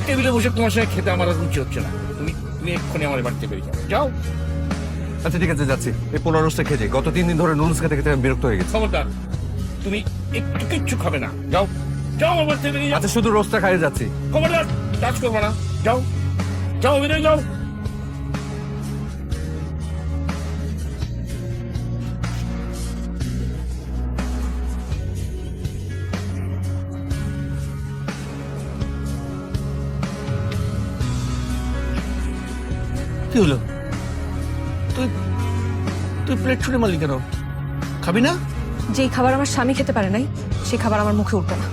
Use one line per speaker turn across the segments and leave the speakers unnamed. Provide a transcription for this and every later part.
টেবিলে বসে তোমার সঙ্গে খেতে আমার আর রুচি হচ্ছে না। তুমি তুমি এক্ষুনি আমার বাড়িতে বেরিয়ে যাও, যাও।
আচ্ছা ঠিক আছে, যাচ্ছি। এই পোলা রোস্টটা খেয়ে যাই। গত 3 দিন ধরে নুডলস খেতে খেতে আমি বিরক্ত হয়ে গেছি।
খবরদার, তুমি একটু কিচ্ছু খাবে না, যাও যাও আমার বাড়িতে বেরিয়ে যাও।
আচ্ছা শুধু রোস্টটা খাইয়ে যাচ্ছি।
খবরদার, টাচ করবো না, যাও যাও, বেরিয়ে যাও। কি হলো? তুই তুই প্লেট ছুঁড়ে মারলি কেন? খাবি না?
যেই খাবার আমার স্বামী খেতে পারে নাই সেই খাবার আমার মুখে উঠবে না।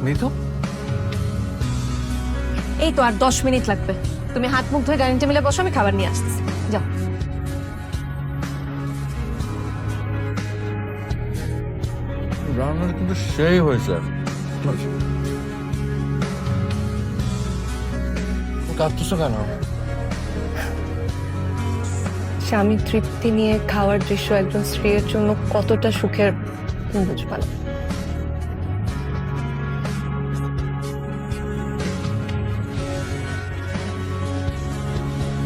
মিতু,
এই তো আর 10 মিনিট লাগবে। তুমি হাত মুখ ধুয়ে ডাইনিং টেবিলে বসো, আমি খাবার নিয়ে আসতেছি। যাও।
রান্নাটা কিন্তু সেই হয়েছে।
কাঁদতেছো কেন?
স্বামী তৃপ্তি নিয়ে খাওয়ার দৃশ্য একজন স্ত্রীর জন্য কতটা সুখের তুমি বুঝতে পারো।